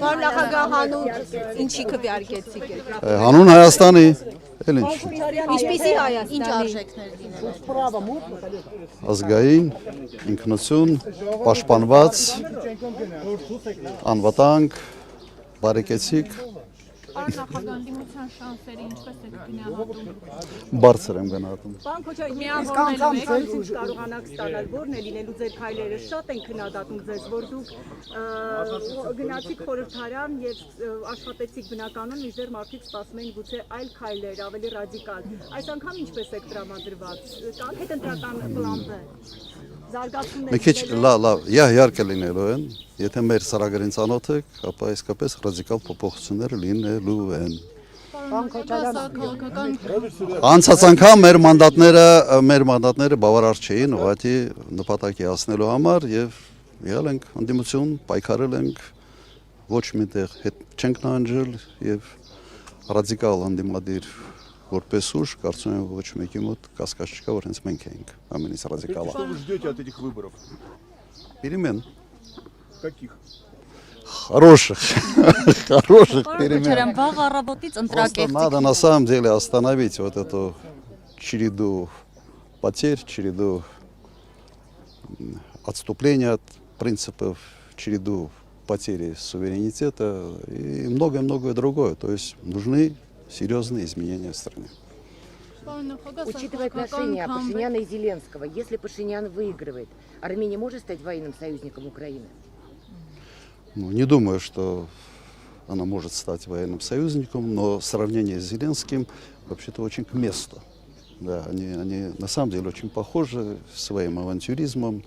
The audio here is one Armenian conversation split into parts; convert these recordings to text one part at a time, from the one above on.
Պարոն նախագահ հանուն ինչի քվեարկեցիք եք։ Հանուն Հայաստանի, էլ ինչ։ Ինչպիսի Հայաստանի։ Ինչ արժեքներ լինել։ Ազգային, ինքնություն, պաշտպանված, անվտանգ, բարեկեցիկ, Պարոն նախագահ, ընդդիմության շանսերը ինչպես եք գնահատում։ բարձր եմ գնահատում։ Պարոն Քոչարյան, իսկ անգամ ձեր ինչ կարողանաք ստանալ, որն է լինելու ձեր քայլերը, շատ են քննադատում ձեզ, որ դուք գնացիք խորհրդարան եւ աշխատեցիք բնականon, մինչդեռ մարդիկ սպասում էին գուցե այլ քայլեր, ավելի ռադիկալ։ Այս անգամ ինչպես եք տրամադրված։ Կան հետընտրական պլան B։ Մի քիչ լավ, իհարկե լինելու են, եթե մեր ծրագրին ծանոթ եք, ապա իսկապես ռադիկալ փոփոխություններ լինելու են։ Անցած անգամ մեր մանդատները բավարար չէին ուղղակի նպատակի հասնելու համար եւ եղել ենք ընդդիմություն, պայքարել ենք, ոչ միտեղ հետ չենք նահանջել եւ ռադիկալ ընդդիմադիր որպես ուժ, կարծում եմ ոչ մեկի մոտ կասկած չկա, որ հենց մենք էինք ամենից ռադիկալը։ Что вы ждете от этих выборов? Перемен. Каких? Хороших перемен. Քոչարյան, վաղ առավոտից Просто ընտրակերտիկ։ надо на самом деле остановить вот эту череду потерь, череду отступления от принципов, череду потери суверенитета и многое-многое другое. То есть нужны серьезные изменения в стране. Учитывая отношения Пашиняна и Зеленского, если Пашинян выигрывает, Армения может стать военным союзником Украины? Ну, не думаю, что она может стать военным союзником, но сравнение с Зеленским вообще-то очень к месту. Да, они на самом деле очень похожи своим авантюризмом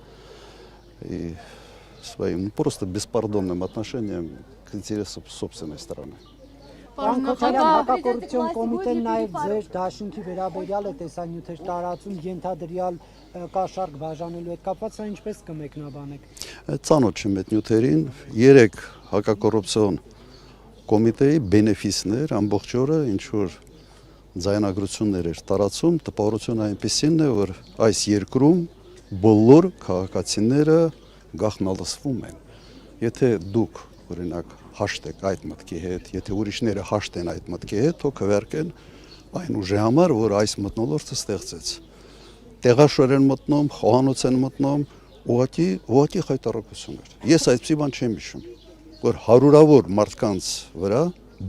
и своим просто беспардонным отношением к интересам собственной страны. Պարոն Քոչարյան, նախագահ, հակակոռուպցիոն կոմիտեն նաև ձեր դաշինքի վերաբերյալ է տեսանյութեր տարածում, ենթադրյալ կաշառք բաժանելու հետ կապված, սա ինչպես կմեկնաբանեք։ Ծանոթ չեմ այդ նյութերին, 3 հակակոռուպցիոն կոմիտեի բենեֆիսներ ամբողջ օրը ինչ որ ձայնագրություններ էր տարածում, տպավորությունը այնպեսին է, որ այս երկրում բոլոր քաղաքացիները գաղտնալսվում են։ Եթե դուք օրինակ հաշտ եք այդ մտքի հետ, եթե ուրիշները հաշտ են այդ մտքի հետ, թող քվեարկեն այն ուժի համար, որ այս մթնոլորտը ստեղծեց։ Տեղաշոր են մտնում, խոհանոց են մտնում, ուղղակի խայտարակություններ։ Ես այդպիսի բան չեմ հիշում, որ հարյուրավոր մարդկանց վրա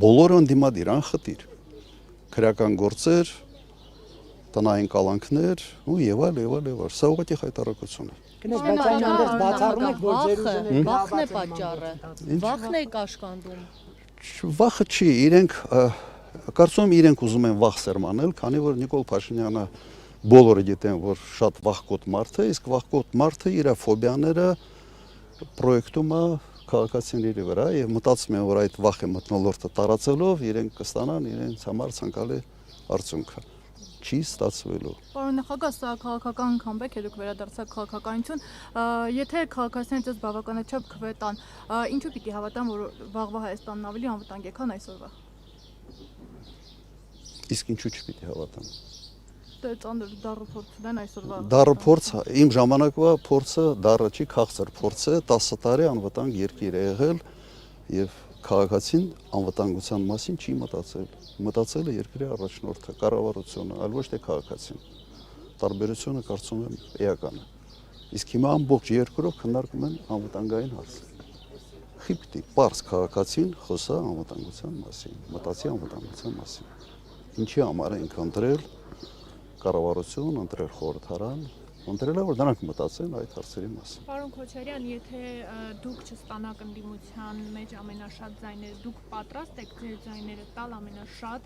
բոլորը ընդդիմադիր անխտիր, քրեական գործեր, տնային կալանքներ ու եւ այլ, սա ուղղակի խայտարակություն է։ Բայց այն հանդերձ բացառում եք, որ ձեր ուժը Վախն է պատճառը։ Վախն է կաշկանդում։ Վախը չի, կարծում եմ իրենք ուզում են վախ սերմանել, քանի որ Նիկոլ Փաշինյանը բոլորը գիտեն, որ շատ վախկոտ մարդ է, իսկ վախկոտ մարդը իր ֆոբիաները պրոյեկտում է քաղաքացիների վրա եւ մտածում են, որ այդ վախի մթնոլորտը տարածելով իրենք կստանան իրենց համար ցանկալի արդյունքը։ Չի ստացվելու։ Պարոն նախագահ, սա քաղաքական քամբեք է, դուք վերադարձաք քաղաքականություն, եթե քաղաքացիները ձեզ բավականաչափ քվե տան, ինչու պիտի հավատան, որ վաղվա Հայաստանն ավելի անվտանգ է, քան այսօրվա։ Իսկ ինչու չպիտի հավատան։ Դե ծանր դառը փորձ ունեն այսօրվա։ Դառը փորձ, իմ ժամանակվա փորձը դառը չի, քաղցր փորձ է, 10 տարի անվտանգ երկիր է եղել եւ քաղաքացին անվտանգության մասին չի մտածել։ Մտածել է երկրի առաջնորդը, կառավարությունը, այլ ոչ թե քաղաքացին։ Տարբերությունը կարծում եմ էական է։ Իսկ հիմա ամբողջ երկրով քննարկում են անվտանգային հարցը։ Խիպտի, պարզ քաղաքացին խոսա անվտանգության մասին, մտածի անվտանգության մասին։ Ինչի համար ենք ընտրել կառավարություն, ընտրել խորհրդարան, ընտրել որ նրանք մտածեն այդ հարցերի մասին։ Պարոն Քոչարյան, եթե դուք չստանաք ընդդիմության մեջ ամենաշատ ձայները, դուք պատրաստ եք ձեր ձայները տալ ամենաշատ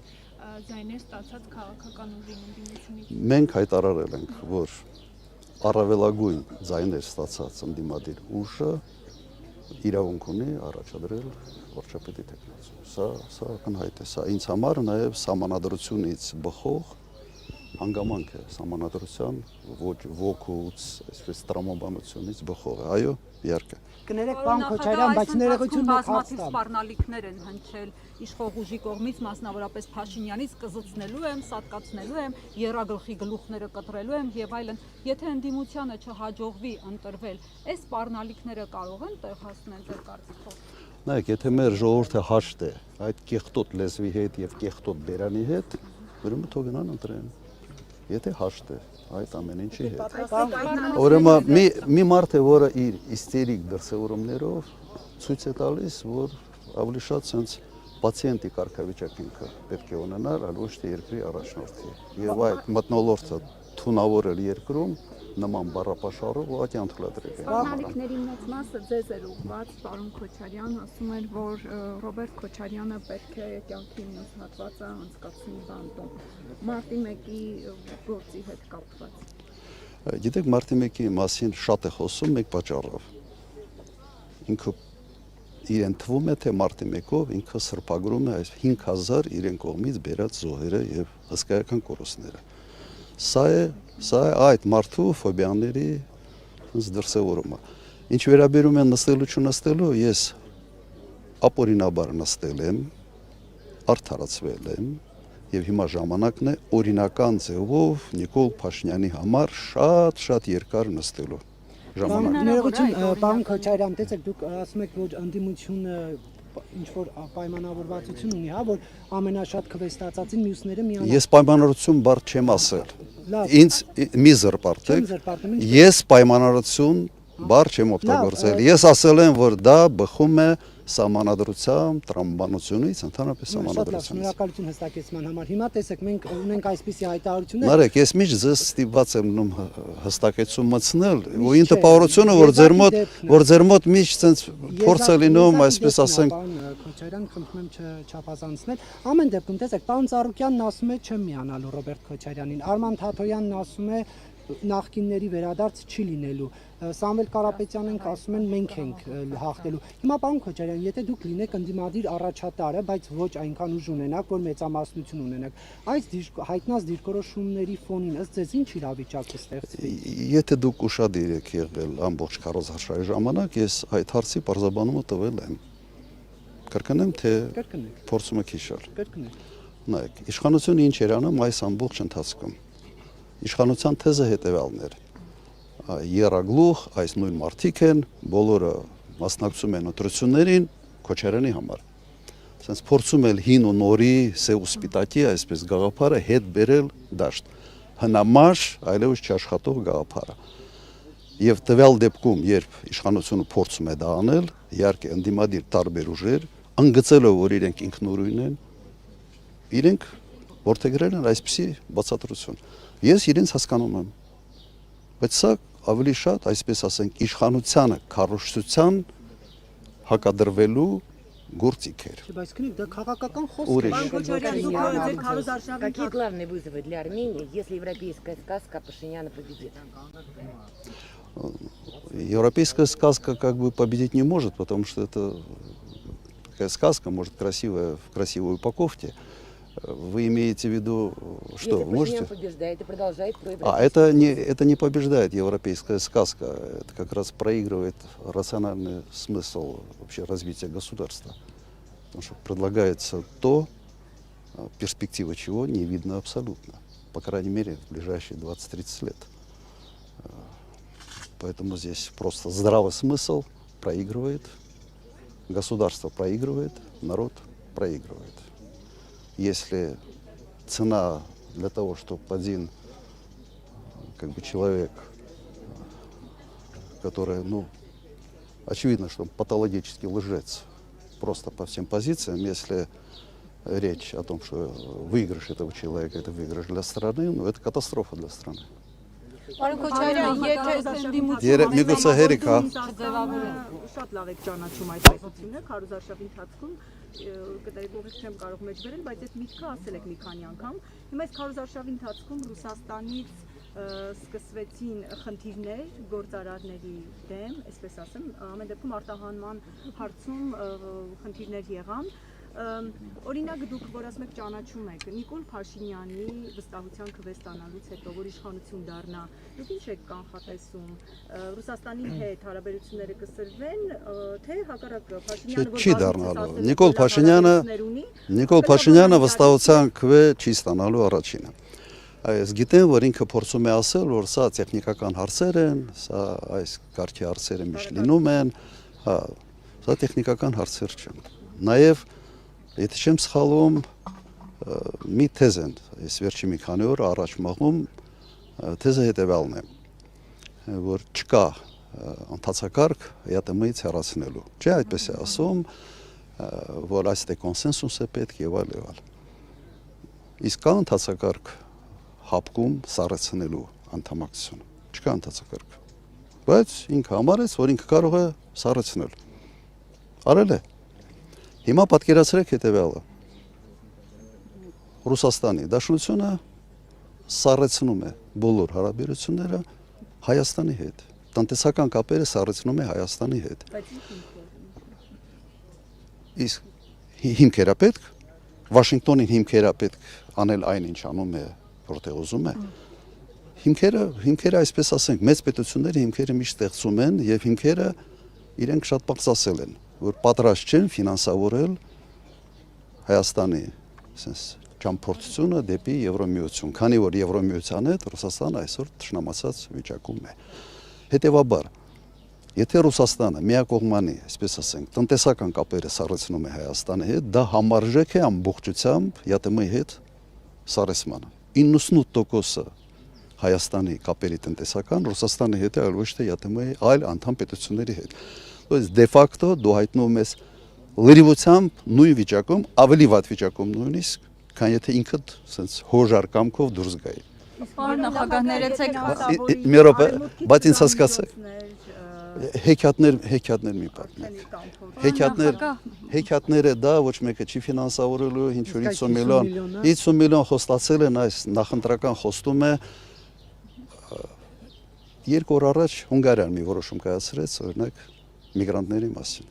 ձայներ ստացած քաղաքական ուժին ընդդիմությունից։ Մենք հայտարարել ենք, որ առավելագույն ձայներ ստացած ընդդիմադիր ուժը իրավունք ունի առաջադրել վարչապետի տեխնացու։ Սա ակնհայտ է, սա ինձ համար նաև սահմանադրությունից բխող հանգամանք է, սահմանադրության ոգուց, այսպես տրամաբանությունից բխող է, այո, իհարկե։ Կներեք, պարոն Քոչարյան, բայց ներողություն բազմաթիվ սպառնալիքներ են հնչել իշխող ուժի կողմից, մասնավորապես Փաշինյանից, կզծնելու եմ, սատկացնելու եմ, եռագլխի գլուխները կտրելու եմ եւ այլն։ Եթե ընդդիմությանը չհաջողվի ընտրվել, այս սպառնալիքները կարող են տեղ հասնել ձեր կարծիքով։ Նայեք, եթե մեր ժողովուրդը հաշտ է այդ կեղտոտ լեզվի հետ եւ կեղտոտ բերանի հետ, ուրեմն թող գնան ընտրեն։ Եթե հաշտ է այդ ամեն ինչի հետ։ Ուրեմն մի մարդ է, որը իր իստերիկ դրսևորումներով ցույց է տալիս, որ ավելի շատ sense պացիենտի կարգավիճակ ինքը պետք է ունենալ, այլ ոչ թե երկրի առաջնորդի։ Եվ այդ մթնոլորտը թունավորել երկրում նման բառապաշարով ուղղակի անդրադրել է։ Սպառնալիքների մեծ մասը ձեզ էր ուղղված, պարոն Քոչարյան ասում էր, որ Ռոբերտ Քոչարյանը պետք է կյանքի մյուս հատվածը անցկացնի բանտում։ Մարտի 1-ի գործի հետ կապված։ Գիտեք, մարտի 1-ի մասին շատ է խոսում մեկ պատճառով։ Ինքը իրեն թվում է, թե մարտի 1-ով ինքը սրբագրում է այս 5000 իրեն կողմից բերած զոհերը եւ հսկայական կորուստները։ Սա է այդ մարդու ֆոբիաների դրսևորումը։ Ինչ վերաբերում է նստելու չնստելու, ես ապօրինաբար նստել եմ, արդարացվել եմ եւ հիմա ժամանակն է օրինական ձևով Նիկոլ Փաշինյանի համար շատ երկար նստելու ժամանակ։ Ներողություն, պարոն Քոչարյան, տեսեք, դուք ասում եք, որ ընդդիմությունը ինչ որ պայմանավորվածություն ունի, հա, որ ամենաշատ քվեստացածին մյուսները միանան։ Ես պայմանավորություն բառ չեմ ասել։ Ինձ մի զրպարտեք։ Ես պայմանավորություն բառ չեմ օգտագործել։ Ես ասել եմ, որ դա բխում է սահմանադրությամբ, տրամաբանությունից, ընդհանրապես սահմանադրությունից։ Շնորհակալություն հստակեցման համար։ Հիմա տեսեք, մենք ունենք այսպիսի հայտարարություններ։ Նարեկ, ես միշտ ձեզ ստիպված եմ նում հստակեցում մտցնել, ու ինձ տպավորությունը, որ ձեր մոտ միշտ sense փորձ է լինում, այսպես ասենք, Քոչարյան, խնդրում եմ չափազանցնել։ Ամեն դեպքում, տեսեք, պարոն Ծառուկյանն ասում է չեմ միանալու Ռոբերտ Քոչարյանին, Արման Թաթոյանն ասում է նախկինների վերադարձ չի լինելու։ Սամվել Կարապետյանն ասում են մենք ենք հաղթելու։ Հիմա պարոն Քոչարյան, եթե դուք լինեք ընդդիմադիր առաջատարը, բայց ոչ այնքան ուժ ունենաք, որ մեծամասնություն ունենաք, այս հայտնած դիրքորոշումների ֆոնին ըստ ձեզ ինչ իրավիճակ կստեղծվի։ Եթե դուք ուշադիր եք եղել ամբողջ քարոզարշավի ժամանակ, ես այդ հարցի բարձաբանումը տվել եմ։ Կրկնեմ, թե փորձում եք հիշել։ Կրկնեք։ Նայեք, իշխանությունը ինչ էր անում այս ամբողջ ընթացքում։ Իշխանության թեզը հետևյալն էր։ Եռագլուխ այս նույն մարդիկ են, բոլորը մասնակցում են ընտրություններին Քոչարյանի համար։ Սենց փորձում էլ հին ու նորի սև ու սպիտակի այսպես գաղափարը հետ բերել դաշտ։ Հնամաշ այլևս չաշխատող գաղափարը։ Եվ տվյալ դեպքում, երբ իշխանությունը փորձում է դա անել, իհարկե ընդդիմադիր տարբեր ուժեր, անգծելով, որ իրենք ինքնուրույն են, իրենք որդեգրել են այսպիսի բացատրություն։ Ես իրենց հասկանում եմ, բայց սա ավելի շատ, այսպես ասենք, իշխանությանը քարոզչության հակադրվելու գործիք էր։ Բայց քնիկ, դա քաղաքական խոսք է։ Պարոն Քոչարյան, դուք ձեր քարոզարշավի Какие главные вызовы для Армении, если европейская сказка Пашиняна победит? Европейская сказка как бы победить не может, потому что это такая сказка, может, красивая, в красивой упаковке. Вы имеете в виду, что Если вы можете? Пашинян побеждает и продолжает проигрывать. Это не побеждает европейская сказка, это как раз проигрывает рациональный смысл вообще развития государства. Потому что предлагается то, перспектива чего не видно абсолютно, по крайней мере, в ближайшие 20-30 лет. Поэтому здесь просто здравый смысл проигрывает, государство проигрывает, народ проигрывает. Если цена для того, чтобы один как бы человек, который, ну, очевидно, что он патологический лжец, просто по всем позициям, если речь о том, что выигрыш этого человека, это выигрыш для страны, ну, это катастрофа для страны. Պարոն Քոչարյան, եթե Միգուցե հերիք, հա։ Շատ լավ եք ճանաչում այդ հայտությունը, քարոզարշավի ընթացքում կտեղի չեմ կարող մեջ բերել, բայց այդ միտքը ասել եք մի քանի անգամ։ Հիմա այս քարոզարշավի ընթացքում Ռուսաստանից սկսվեցին խնդիրներ գործարարների դեմ, այսպես ասեմ, ամեն դեպքում արտահանման հարցում խնդիրներ եղան։ Օրինակ դուք, որ ասում եք ճանաչում եք Նիկոլ Փաշինյանի վստահության քվեստանալուց հետո, որ իշխանություն դառնա, դուք ինչ եք կանխատեսում, Ռուսաստանի հետ հարաբերությունները կսրվեն, թե հակառակը Փաշինյանը Չի դառնալու։ Նիկոլ Փաշինյանը վստահության քվե չի ստանալու առաջինը։ Այս գիտեմ, որ ինքը փորձում է ասել, որ սա տեխնիկական հարցեր են, սա այս կարգի հարցերը միշտ լինում են, հա, Սա տեխնիկական հարցեր չեն։ Նաև, եթե չեմ սխալվում, մի թեզ են, այս վերջի մի քանի օր առաջ մաղում, թեզը հետևյալն է, որ չկա ընթացակարգ ԵՏՄ-ից հեռացնելու։ Չէ, այդպես է ասում, որ այստեղ կոնսենսուս է պետք եւ այլ։ Իսկ կա ընթացակարգ հապկում սառեցնելու անդամակցությունը։ Չկա ընթացակարգ։ Բայց ինքը համարեց, որ ինքը կարող է սառեցնել։ Արել է։ Հիմա պատկերացրեք հետևյալը։ Ռուսաստանի Դաշնությունը սառեցնում է բոլոր հարաբերությունները Հայաստանի հետ։ Տնտեսական կապերը սառեցնում է Հայաստանի հետ։ Իսկ հիմքերա պետք, Վաշինգտոնին հիմքերա պետք անել այն, ինչ անում է, որտեղ ուզում է։ Հիմքերը, այսպես ասենք, մեծ պետությունները հիմքերը միշտ ստեղծում են եւ հիմքերը իրենք շատ պակսասել են, որ պատրաստ չեն ֆինանսավորել Հայաստանի, ասես, ճամփորդությունը դեպի Եվրոմիություն, քանի որ Եվրոմիության հետ Ռուսաստանը այսօր ճշնամացած վիճակում է։ Հետևաբար, եթե Ռուսաստանը միակողմանի, այսպես ասենք, տնտեսական կապերը սառեցնում է Հայաստանի հետ, դա համարժեք է ամբողջությամբ ԵՏՄ-ի հետ սառեցմանը։ 98% Հայաստանի կապերի տնտեսական Ռուսաստանի հետ է, այլ ոչ թե ԵՏՄ-ի այլ անդամ պետությունների հետ։ Ուրեմն դե ֆակտո դու հայտնում ես լրիվությամբ նույն վիճակում, ավելի վատ վիճակում նույնիսկ, քան եթե ինքդ sense հոժար կամքով դուրս գայի։ Պարոն նախագահ, ներեցեք, Մի րոպե, բայց ինձ հասկացեք։ Հեքիաթներ մի պատմեք։ Հեքիաթները դա ոչ մեկը չի ֆինանսավորելու, ինչ որ 50 միլիոն խոստացել են այս նախընտրական խոստում է։ 2 օր առաջ Հունգարիան մի որոշում կայացրեց, օրինակ, միգրանտների մասին։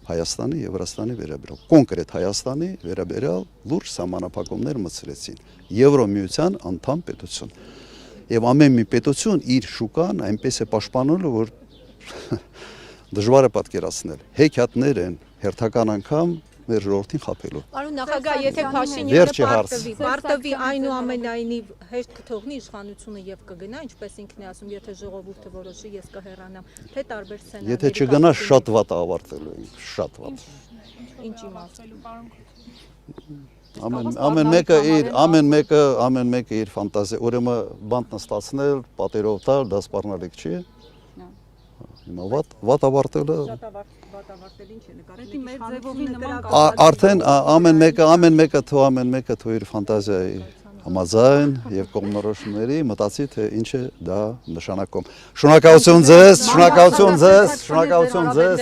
Հայաստանի եւ Վրաստանի վերաբերյալ, կոնկրետ Հայաստանի վերաբերյալ լուրջ սահմանափակումներ մտցրեցին։ Եվրոմիության անդամ պետություն։ Եվ ամեն մի պետություն իր շուկան այնպես է պաշտպանելու, որ դժվար է պատկերացնել։ Հեքիաթներ են հերթական անգամ մեր ժողովրդին խաբելու։ Պարոն նախագահ, եթե Փաշինյանը պարտվի այնուամենայնիվ հեշտ կթողնի իշխանությունը եւ կգնա, ինչպես ինքն է ասում, եթե ժողովուրդը որոշի, ես կհեռանամ, թե տարբեր սցենարներ։ Եթե չգնա, շատ վատ ավարտելու ենք, շատ վատ։ Ինչ իմաստ։ Ամեն մեկը իր ֆանտազիա, ուրեմն բանտ նստացնել, պատերով տալ, դա սպառնալիք չի։ Հիմա վատ ավարտելը արդեն ամեն մեկը թող իր ֆանտազիայի համաձայն եւ կողմնորոշումների մտածի թե ինչ է դա նշանակում։ Շնորհակալություն ձեզ, շնորհակալություն ձեզ, շնորհակալություն ձեզ։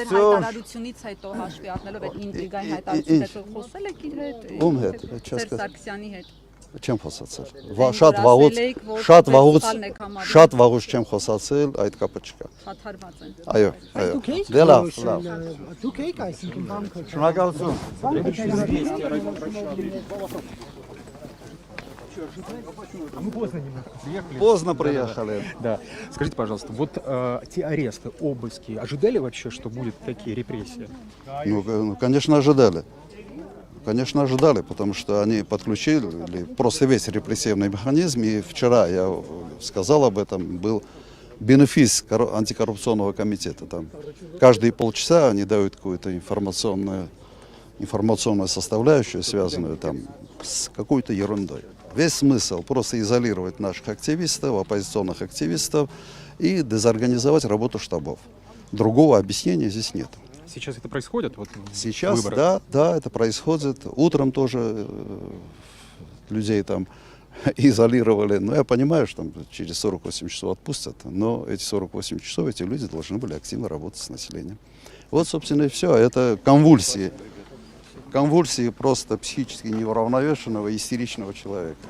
Հայտարարությունից հետո հաշվի առնելով այդ ինտրիգային հայտարարությունից հետո խոսել եք իր հետ։ Ում հետ։ Սարգսյանի հետ։ Չեմ խոսացել։ Շատ վաղուց չեմ խոսացել, այդ կապը չկա։ Շատ հարված են։ Այո, այո։ Դե լավ։ Դուք եք այսինքն բանկը։ Շնորհակալություն։ Мы поздно немного приехали. Поздно приехали. Да. Скажите, пожалуйста, вот те аресты, обыски, ожидали вообще, что будут такие репрессии? Ну, конечно, ожидали. Конечно, ожидали, потому что они подключили просто весь репрессивный механизм. И вчера я сказал об этом, был бенефис антикоррупционного комитета. Там каждые полчаса они дают какую-то информационную составляющую, связанную там с какой-то ерундой. Весь смысл просто изолировать наших активистов, оппозиционных активистов и дезорганизовать работу штабов. Другого объяснения здесь нет. Сейчас это происходит? Вот, сейчас, да, это происходит. Утром тоже людей там изолировали. Но я понимаю, что там через 48 часов отпустят. Но эти 48 часов эти люди должны были активно работать с населением. Вот, собственно, и все. Это конвульсии. Конвульсии просто психически неуравновешенного, истеричного человека.